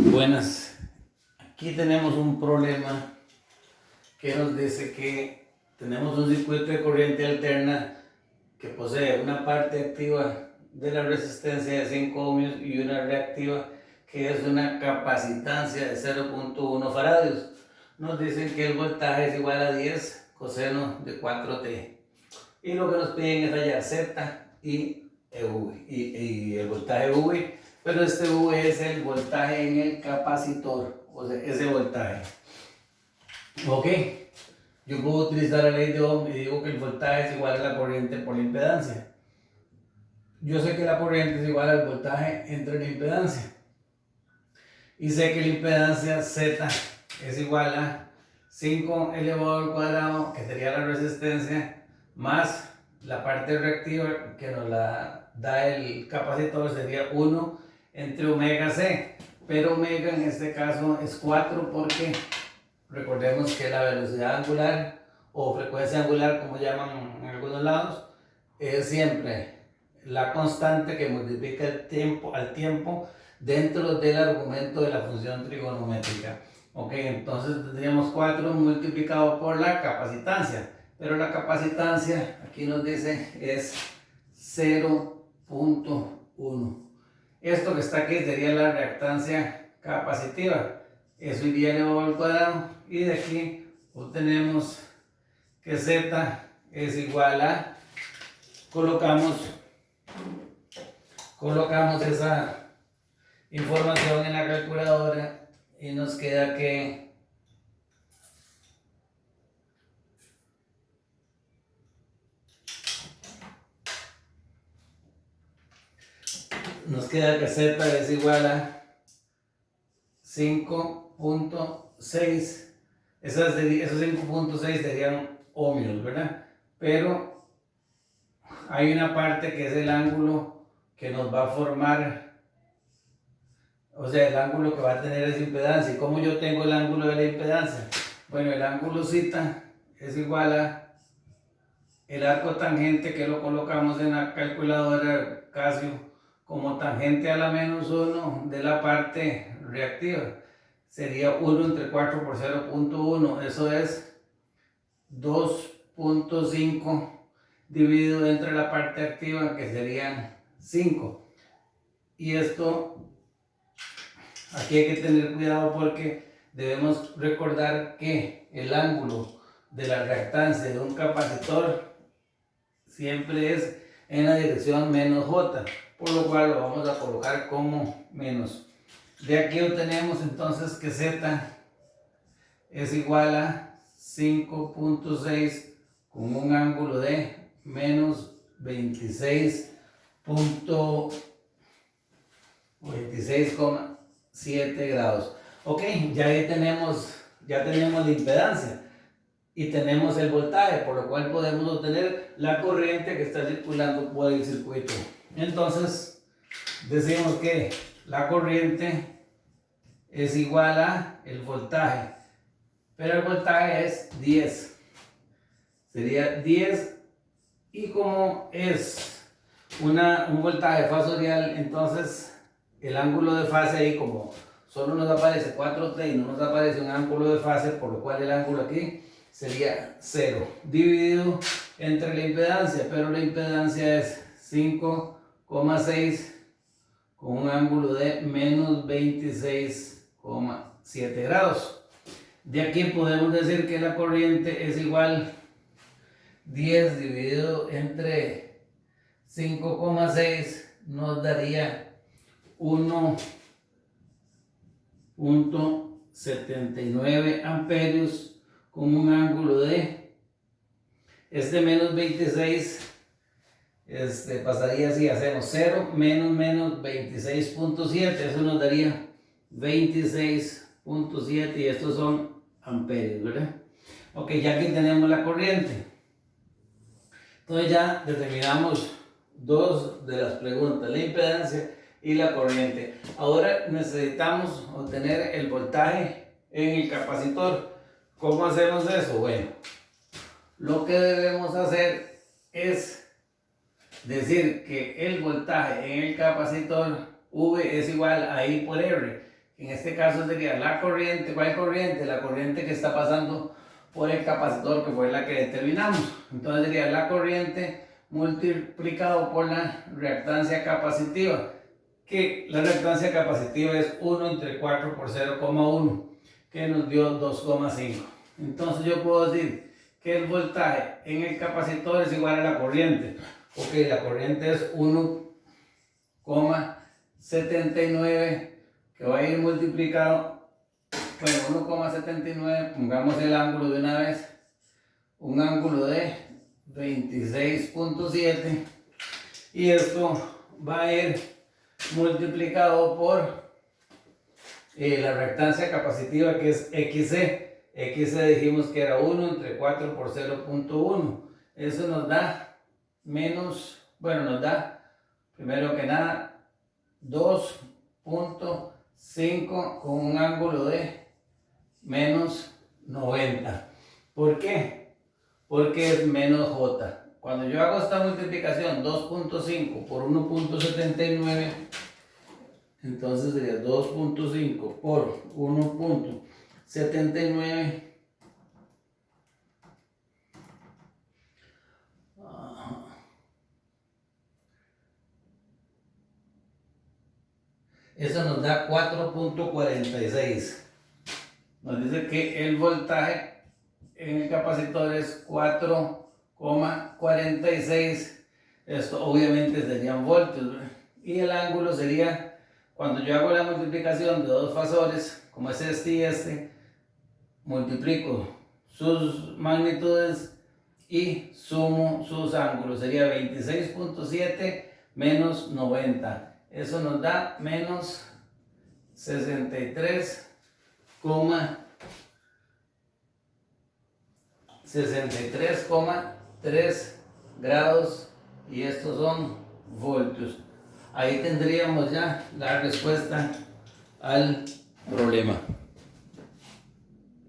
Buenas, aquí tenemos un problema que nos dice que tenemos un circuito de corriente alterna que posee una parte activa de la resistencia de 5 ohmios y una reactiva que es una capacitancia de 0.1 faradios. Nos dicen que el voltaje es igual a 10 coseno de 4t y lo que nos piden es hallar Z y EV y el voltaje V, pero este V es el voltaje en el capacitor, o sea, ese voltaje. Ok, yo puedo utilizar la ley de Ohm y digo que el voltaje es igual a la corriente por la impedancia. Yo sé que la corriente es igual al voltaje entre la impedancia y sé que la impedancia Z es igual a 5 elevado al cuadrado, que sería la resistencia, más la parte reactiva que nos la da el capacitor, sería 1 entre omega C, pero omega en este caso es 4 porque recordemos que la velocidad angular o frecuencia angular, como llaman en algunos lados, es siempre la constante que multiplica el tiempo al tiempo dentro del argumento de la función trigonométrica. Ok, entonces tendríamos 4 multiplicado por la capacitancia, pero la capacitancia aquí nos dice es 0.1. Esto que está aquí sería la reactancia capacitiva, eso iría elevado al cuadrado, y de aquí obtenemos que Z es igual a, colocamos esa información en la calculadora y nos queda que Z es igual a 5.6. Esos 5.6 serían ohmios, ¿verdad? Pero hay una parte que es el ángulo que nos va a formar, o sea, el ángulo que va a tener esa impedancia. ¿Y cómo yo tengo el ángulo de la impedancia? Bueno, el ángulo zeta es igual a el arco tangente, que lo colocamos en la calculadora Casio como tangente a la menos 1 de la parte reactiva. Sería 1 entre 4 por 0.1, eso es 2.5 dividido entre la parte activa, que serían 5. Y esto, aquí hay que tener cuidado porque debemos recordar que el ángulo de la reactancia de un capacitor siempre es en la dirección menos J, por lo cual lo vamos a colocar como menos. De aquí obtenemos entonces que Z es igual a 5.6 con un ángulo de menos 26,7 grados. Ok, ya ahí tenemos la impedancia y tenemos el voltaje, por lo cual podemos obtener la corriente que está circulando por el circuito. Entonces decimos que la corriente es igual a el voltaje, pero el voltaje es 10, sería 10, y como es un voltaje fasorial, entonces el ángulo de fase ahí, como solo nos aparece 4t y no nos aparece un ángulo de fase, por lo cual el ángulo aquí sería 0 dividido entre la impedancia, pero la impedancia es 5,6 con un ángulo de menos 26,7 grados. De aquí podemos decir que la corriente es igual 10 dividido entre 5,6 nos daría 1.79 amperios con un ángulo de menos 26. Pasaría así, hacemos 0 menos 26.7, eso nos daría 26.7, y estos son amperios, ¿verdad? Ok, ya aquí tenemos la corriente. Entonces ya determinamos dos de las preguntas, la impedancia y la corriente. Ahora necesitamos obtener el voltaje en el capacitor. ¿Cómo hacemos eso? Bueno, lo que debemos hacer es decir que el voltaje en el capacitor V es igual a I por R, En este caso sería la corriente. ¿Cuál corriente? La corriente que está pasando por el capacitor, que fue la que determinamos. Entonces sería la corriente multiplicado por la reactancia capacitiva, que la reactancia capacitiva es 1 entre 4 por 0,1, que nos dio 2,5. Entonces yo puedo decir que el voltaje en el capacitor es igual a la corriente. Ok, la corriente es 1,79, que va a ir multiplicado, bueno, 1,79, pongamos el ángulo de una vez, un ángulo de 26,7, y esto va a ir multiplicado por la reactancia capacitiva, que es XC. XC dijimos que era 1 entre 4 por 0,1. Eso nos da menos, bueno, nos da primero que nada 2,5 con un ángulo de menos 90. ¿Por qué? Porque es menos J. Cuando yo hago esta multiplicación 2,5 por 1,79, entonces sería 2,5 por 1,79. Eso nos da 4,46. Nos dice que el voltaje en el capacitor es 4,46. Esto obviamente serían voltios, ¿verdad? Y el ángulo sería, cuando yo hago la multiplicación de dos fasores, como es este y este, multiplico sus magnitudes y sumo sus ángulos. Sería 26,7 menos 90. Eso nos da menos 63,3 grados, y estos son voltios. Ahí tendríamos ya la respuesta al problema.